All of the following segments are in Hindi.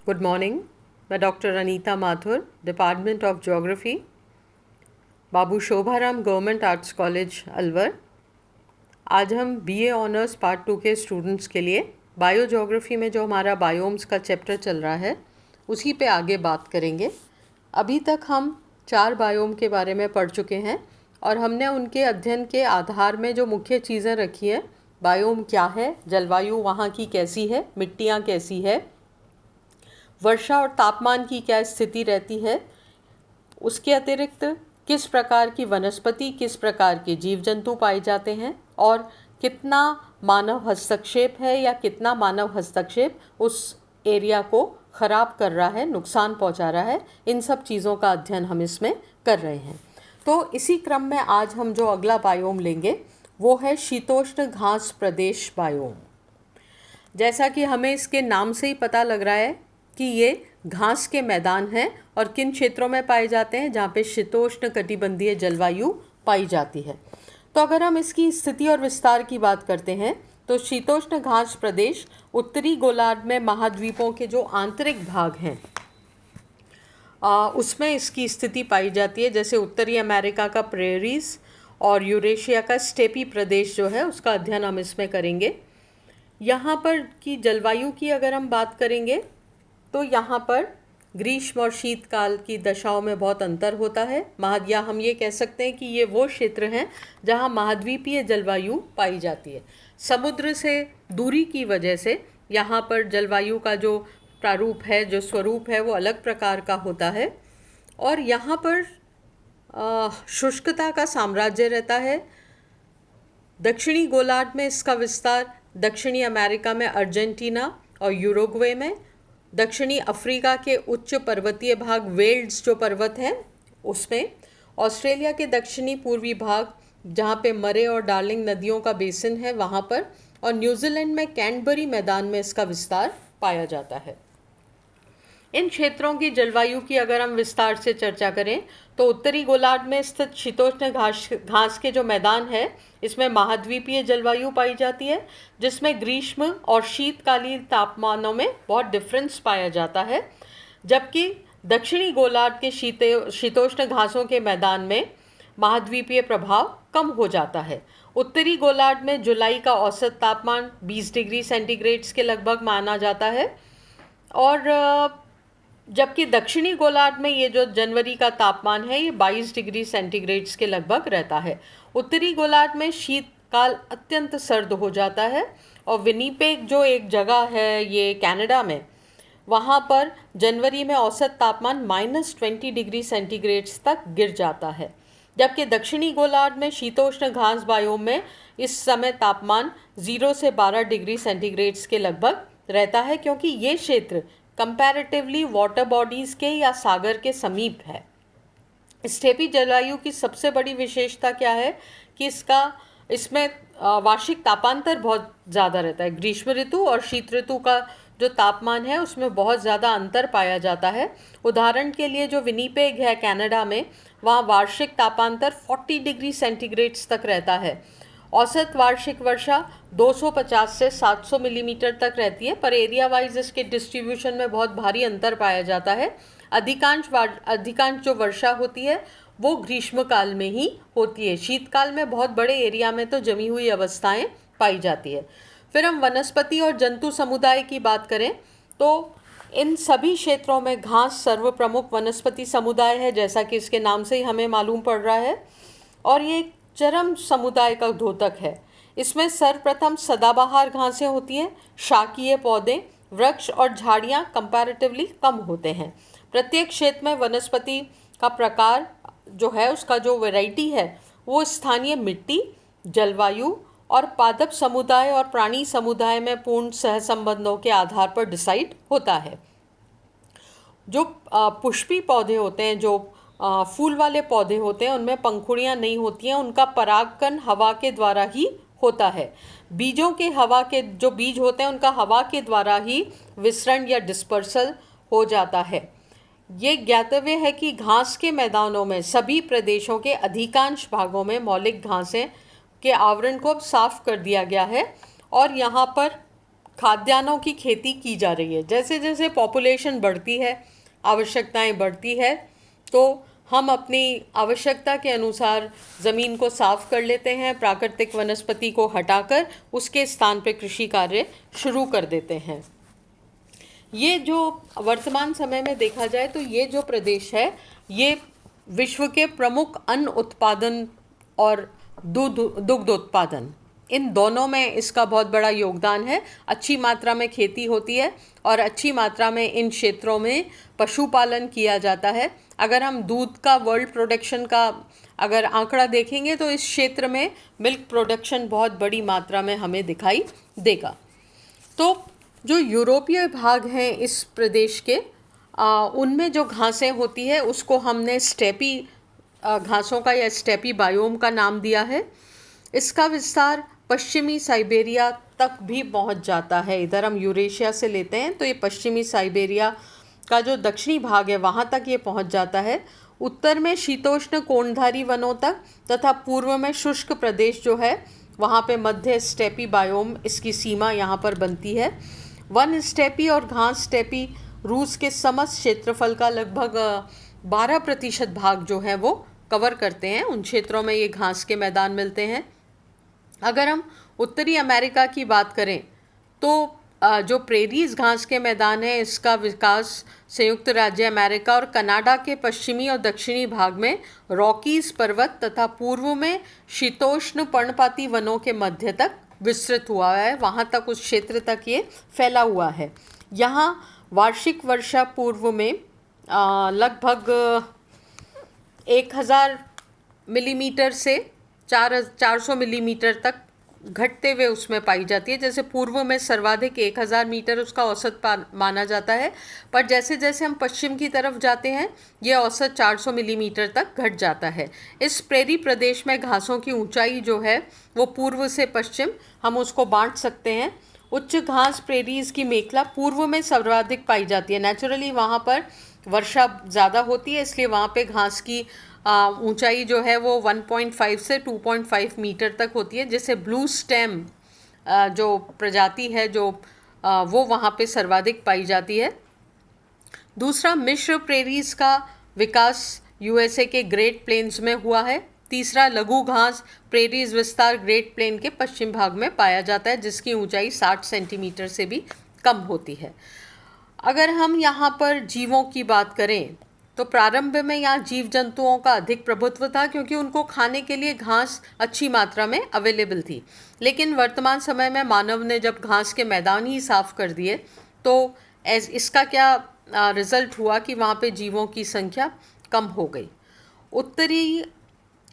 Good morning. मैं doctor Anita Mathur, department of geography, Babu Shobharam government arts college Alwar. आज हम बीए ऑनर्स पार्ट 2 के स्टूडेंट्स के लिए बायो ज्योग्राफी में जो हमारा बायोम्स का चैप्टर चल रहा है उसी पे आगे बात करेंगे। अभी तक हम 4 बायोम के बारे में पढ़ चुके हैं और हमने उनके अध्ययन के आधार में जो मुख्य चीज़ें रखी हैं, बायोम क्या है, जलवायु वहाँ की कैसी है, मिट्टियाँ कैसी है, वर्षा और तापमान की क्या स्थिति रहती है, उसके अतिरिक्त किस प्रकार की वनस्पति, किस प्रकार के जीव जंतु पाए जाते हैं और कितना मानव हस्तक्षेप है या कितना मानव हस्तक्षेप उस एरिया को ख़राब कर रहा है, नुकसान पहुंचा रहा है, इन सब चीज़ों का अध्ययन हम इसमें कर रहे हैं। तो इसी क्रम में आज हम जो अगला बायोम लेंगे वो है शीतोष्ण घास प्रदेश बायोम। जैसा कि हमें इसके नाम से ही पता लग रहा है कि ये घास के मैदान हैं और किन क्षेत्रों में पाए जाते हैं, जहाँ पे शीतोष्ण कटिबंधीय जलवायु पाई जाती है। तो अगर हम इसकी स्थिति और विस्तार की बात करते हैं तो शीतोष्ण घास प्रदेश उत्तरी गोलार्ध में महाद्वीपों के जो आंतरिक भाग हैं उसमें इसकी स्थिति पाई जाती है। जैसे उत्तरी अमेरिका का प्रेरीज और यूरेशिया का स्टेपी प्रदेश जो है उसका अध्ययन हम इसमें करेंगे। यहाँ पर की जलवायु की अगर हम बात करेंगे तो यहाँ पर ग्रीष्म और शीतकाल की दशाओं में बहुत अंतर होता है। या हम ये कह सकते हैं कि ये वो क्षेत्र हैं जहाँ महाद्वीपीय जलवायु पाई जाती है। समुद्र से दूरी की वजह से यहाँ पर जलवायु का जो प्रारूप है, जो स्वरूप है, वो अलग प्रकार का होता है और यहाँ पर शुष्कता का साम्राज्य रहता है। दक्षिणी गोलार्ध में इसका विस्तार दक्षिणी अमेरिका में अर्जेंटीना और यूरुग्वे में, दक्षिणी अफ्रीका के उच्च पर्वतीय भाग वेल्ड्स जो पर्वत हैं उसमें, ऑस्ट्रेलिया के दक्षिणी पूर्वी भाग जहाँ पे मरे और डार्लिंग नदियों का बेसिन है वहाँ पर, और न्यूजीलैंड में कैंटबरी मैदान में इसका विस्तार पाया जाता है। इन क्षेत्रों की जलवायु की अगर हम विस्तार से चर्चा करें तो उत्तरी गोलार्ध में स्थित शीतोष्ण घास के जो मैदान है इसमें महाद्वीपीय जलवायु पाई जाती है, जिसमें ग्रीष्म और शीतकालीन तापमानों में बहुत डिफरेंस पाया जाता है। जबकि दक्षिणी गोलार्ध के शीतोष्ण घासों के मैदान में महाद्वीपीय प्रभाव कम हो जाता है। उत्तरी गोलार्ध में जुलाई का औसत तापमान 20 डिग्री सेंटीग्रेड्स के लगभग माना जाता है और जबकि दक्षिणी गोलार्ध में ये जो जनवरी का तापमान है ये 22 डिग्री सेंटीग्रेड्स के लगभग रहता है। उत्तरी गोलार्ध में शीतकाल अत्यंत सर्द हो जाता है और विनिपेग जो एक जगह है ये कनाडा में, वहाँ पर जनवरी में औसत तापमान -20 डिग्री सेंटीग्रेड्स तक गिर जाता है। जबकि दक्षिणी गोलार्ध में शीतोष्ण घास बायोम में इस समय तापमान 0 से 12 डिग्री सेंटीग्रेड्स के लगभग रहता है, क्योंकि ये क्षेत्र कंपैरेटिवली वाटर बॉडीज़ के या सागर के समीप है। स्टेपी जलवायु की सबसे बड़ी विशेषता क्या है कि इसमें वार्षिक तापांतर बहुत ज़्यादा रहता है। ग्रीष्म ऋतु और शीत ऋतु का जो तापमान है उसमें बहुत ज़्यादा अंतर पाया जाता है। उदाहरण के लिए जो विनिपेग है कनाडा में, वहाँ वार्षिक तापांतर 40 डिग्री सेंटीग्रेड्स तक रहता है। औसत वार्षिक वर्षा 250 से 700 मिलीमीटर तक रहती है, पर एरिया वाइज इसके डिस्ट्रीब्यूशन में बहुत भारी अंतर पाया जाता है। अधिकांश जो वर्षा होती है वो ग्रीष्म काल में ही होती है। शीतकाल में बहुत बड़े एरिया में तो जमी हुई अवस्थाएं पाई जाती है। फिर हम वनस्पति और जंतु समुदाय की बात करें तो इन सभी क्षेत्रों में घास सर्वप्रमुख वनस्पति समुदाय है, जैसा कि इसके नाम से ही हमें मालूम पड़ रहा है, और ये चरम समुदाय का द्योतक है। इसमें सर्वप्रथम सदाबहार घासें होती हैं, शाकीय पौधे, वृक्ष और झाड़ियाँ कंपैरेटिवली कम होते हैं। प्रत्येक क्षेत्र में वनस्पति का प्रकार जो है, उसका जो वैरायटी है वो स्थानीय मिट्टी, जलवायु और पादप समुदाय और प्राणी समुदाय में पूर्ण सहसंबंधों के आधार पर डिसाइड होता है। जो पुष्पी पौधे होते हैं, जो फूल वाले पौधे होते हैं, उनमें पंखुड़ियाँ नहीं होती हैं, उनका परागकण हवा के द्वारा ही होता है। बीजों के जो बीज होते हैं उनका हवा के द्वारा ही विसरण या डिस्पर्सल हो जाता है। ये ज्ञातव्य है कि घास के मैदानों में सभी प्रदेशों के अधिकांश भागों में मौलिक घासें के आवरण को अब साफ कर दिया गया है और यहाँ पर खाद्यान्नों की खेती की जा रही है। जैसे जैसे पॉपुलेशन बढ़ती है, आवश्यकताएं बढ़ती है, तो हम अपनी आवश्यकता के अनुसार ज़मीन को साफ कर लेते हैं, प्राकृतिक वनस्पति को हटाकर उसके स्थान पर कृषि कार्य शुरू कर देते हैं। ये जो वर्तमान समय में देखा जाए तो ये जो प्रदेश है, ये विश्व के प्रमुख अन्न उत्पादन और दुग्ध उत्पादन, इन दोनों में इसका बहुत बड़ा योगदान है। अच्छी मात्रा में खेती होती है और अच्छी मात्रा में इन क्षेत्रों में पशुपालन किया जाता है। अगर हम दूध का वर्ल्ड प्रोडक्शन का अगर आंकड़ा देखेंगे तो इस क्षेत्र में मिल्क प्रोडक्शन बहुत बड़ी मात्रा में हमें दिखाई देगा। तो जो यूरोपीय भाग हैं इस प्रदेश के, उनमें जो घासें होती है उसको हमने स्टेपी घासों का या स्टेपी बायोम का नाम दिया है। इसका विस्तार पश्चिमी साइबेरिया तक भी पहुंच जाता है। इधर हम यूरेशिया से लेते हैं तो ये पश्चिमी साइबेरिया का जो दक्षिणी भाग है वहाँ तक ये पहुंच जाता है। उत्तर में शीतोष्ण कोणधारी वनों तक तथा पूर्व में शुष्क प्रदेश जो है वहाँ पे मध्य स्टेपी बायोम इसकी सीमा यहाँ पर बनती है। वन स्टेपी और घास स्टेपी रूस के समस्त क्षेत्रफल का लगभग 12% भाग जो है वो कवर करते हैं। उन क्षेत्रों में ये घास के मैदान मिलते हैं। अगर हम उत्तरी अमेरिका की बात करें तो जो प्रेरीज घास के मैदान है इसका विकास संयुक्त राज्य अमेरिका और कनाडा के पश्चिमी और दक्षिणी भाग में रॉकीज पर्वत तथा पूर्व में शीतोष्ण पर्णपाती वनों के मध्य तक विस्तृत हुआ है। वहाँ तक, उस क्षेत्र तक ये फैला हुआ है। यहाँ वार्षिक वर्षा पूर्व में लगभग 1000 मिलीमीटर से 400 मिलीमीटर तक घटते हुए उसमें पाई जाती है। जैसे पूर्व में सर्वाधिक 1000 मीटर उसका औसत माना जाता है, पर जैसे जैसे हम पश्चिम की तरफ जाते हैं ये औसत 400 मिलीमीटर तक घट जाता है। इस प्रेरी प्रदेश में घासों की ऊंचाई जो है वो पूर्व से पश्चिम हम उसको बांट सकते हैं। उच्च घास प्रेरीज की मेखला पूर्व में सर्वाधिक पाई जाती है। नेचुरली वहाँ पर वर्षा ज़्यादा होती है, इसलिए वहाँ पे घास की ऊंचाई जो है वो 1.5 से 2.5 मीटर तक होती है। जैसे ब्लू स्टेम जो प्रजाति है जो वो वहाँ पे सर्वाधिक पाई जाती है। दूसरा, मिश्र प्रेरीज का विकास यूएसए के ग्रेट प्लेन्स में हुआ है। तीसरा, लघु घास प्रेरीज विस्तार ग्रेट प्लेन के पश्चिम भाग में पाया जाता है, जिसकी ऊंचाई 60 सेंटीमीटर से भी कम होती है। अगर हम यहाँ पर जीवों की बात करें तो प्रारंभ में यहाँ जीव जंतुओं का अधिक प्रभुत्व था, क्योंकि उनको खाने के लिए घास अच्छी मात्रा में अवेलेबल थी। लेकिन वर्तमान समय में मानव ने जब घास के मैदान ही साफ कर दिए तो इसका क्या रिजल्ट हुआ कि वहाँ पे जीवों की संख्या कम हो गई। उत्तरी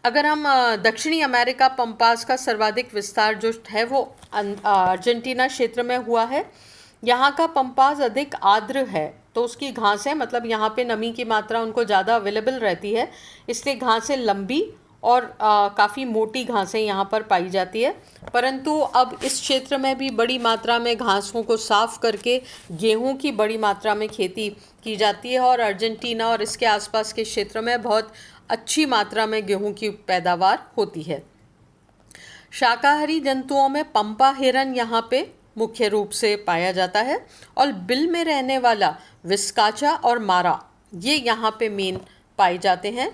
अगर हम दक्षिणी अमेरिका पंपास का सर्वाधिक विस्तार जो है वो अर्जेंटीना क्षेत्र में हुआ है। यहाँ का पंपास अधिक आर्द्र है, तो उसकी घासें, मतलब यहाँ पे नमी की मात्रा उनको ज़्यादा अवेलेबल रहती है, इसलिए घासें लंबी और काफ़ी मोटी घासें यहाँ पर पाई जाती है। परंतु अब इस क्षेत्र में भी बड़ी मात्रा में घासों को साफ करके गेहूं की बड़ी मात्रा में खेती की जाती है और अर्जेंटीना और इसके आसपास के क्षेत्र में बहुत अच्छी मात्रा में गेहूं की पैदावार होती है। शाकाहारी जंतुओं में पंपा हिरन यहाँ पे मुख्य रूप से पाया जाता है और बिल में रहने वाला विस्काचा और मारा ये यहाँ पे मेन पाए जाते हैं।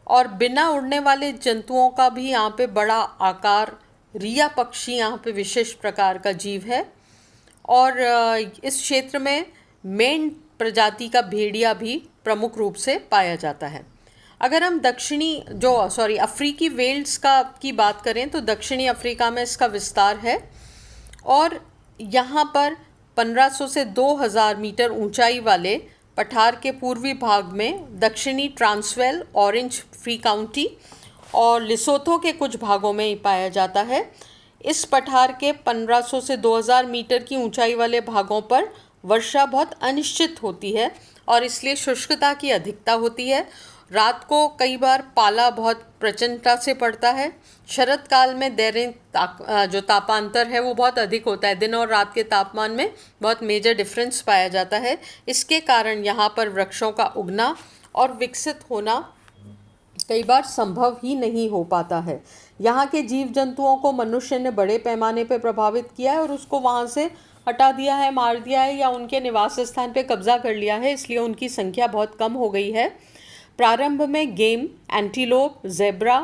और बिना उड़ने वाले जंतुओं का भी यहाँ पे बड़ा आकार, रिया पक्षी यहाँ पे विशेष प्रकार का जीव है। और इस क्षेत्र में मेन प्रजाति का भेड़िया भी प्रमुख रूप से पाया जाता है। अगर हम अफ्रीकी वेल्स की बात करें तो दक्षिणी अफ्रीका में इसका विस्तार है और यहाँ पर 1500 से 2000 मीटर ऊंचाई वाले पठार के पूर्वी भाग में दक्षिणी ट्रांसवेल, ऑरेंज फ्री काउंटी और लिसोथो के कुछ भागों में पाया जाता है। इस पठार के 1500 से 2000 मीटर की ऊंचाई वाले भागों पर वर्षा बहुत अनिश्चित होती है और इसलिए शुष्कता की अधिकता होती है। रात को कई बार पाला बहुत प्रचंडता से पड़ता है। शरद काल में दैनिक जो तापांतर है वो बहुत अधिक होता है। दिन और रात के तापमान में बहुत मेजर डिफरेंस पाया जाता है। इसके कारण यहाँ पर वृक्षों का उगना और विकसित होना कई बार संभव ही नहीं हो पाता है। यहाँ के जीव जंतुओं को मनुष्य ने बड़े पैमाने पर प्रभावित किया है और उसको वहाँ से हटा दिया है, मार दिया है या उनके निवास स्थान पे कब्जा कर लिया है, इसलिए उनकी संख्या बहुत कम हो गई है। प्रारंभ में गेम, एंटीलोप, जेब्रा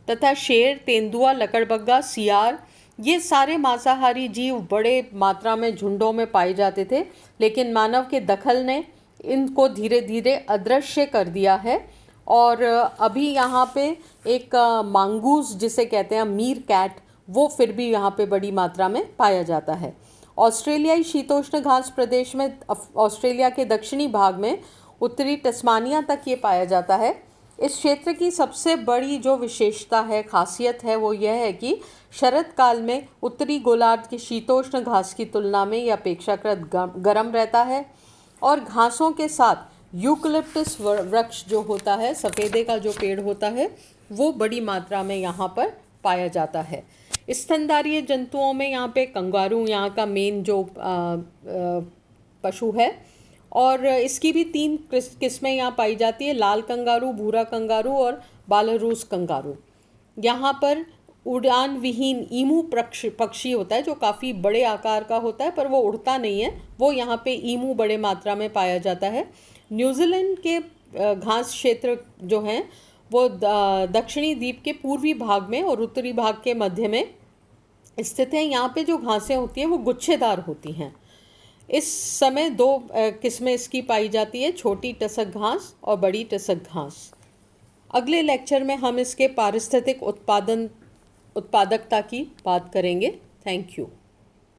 तथा शेर, तेंदुआ, लकड़बग्गा, सियार, ये सारे मांसाहारी जीव बड़े मात्रा में झुंडों में पाए जाते थे, लेकिन मानव के दखल ने इनको धीरे धीरे अदृश्य कर दिया है। और अभी यहाँ पे एक मांगूस जिसे कहते हैं मीर कैट, वो फिर भी यहाँ पे बड़ी मात्रा में पाया जाता है। ऑस्ट्रेलियाई शीतोष्ण घास प्रदेश में ऑस्ट्रेलिया के दक्षिणी भाग में उत्तरी तस्मानिया तक ये पाया जाता है। इस क्षेत्र की सबसे बड़ी जो विशेषता है, खासियत है, वो यह है कि शरद काल में उत्तरी गोलार्ध के शीतोष्ण घास की तुलना में यह अपेक्षाकृत गर्म रहता है और घासों के साथ यूकलिप्टस वृक्ष जो होता है, सफ़ेदे का जो पेड़ होता है, वो बड़ी मात्रा में यहाँ पर पाया जाता है। स्तनधारी जंतुओं में यहाँ पे कंगारू यहाँ का मेन जो पशु है और इसकी भी 3 किस्में यहाँ पाई जाती है, लाल कंगारू, भूरा कंगारू और बालरूस कंगारू। यहाँ पर उड़ान विहीन ईमू पक्षी होता है जो काफ़ी बड़े आकार का होता है, पर वो उड़ता नहीं है, वो यहाँ पे ईमू बड़े मात्रा में पाया जाता है। न्यूजीलैंड के घास क्षेत्र जो हैं वो दक्षिणी द्वीप के पूर्वी भाग में और उत्तरी भाग के मध्य में स्थित हैं। यहाँ पे जो घासें होती हैं वो गुच्छेदार होती हैं। इस समय 2 किस्में इसकी पाई जाती है, छोटी टसक घास और बड़ी टसक घास। अगले लेक्चर में हम इसके पारिस्थितिक उत्पादकता की बात करेंगे। Thank you.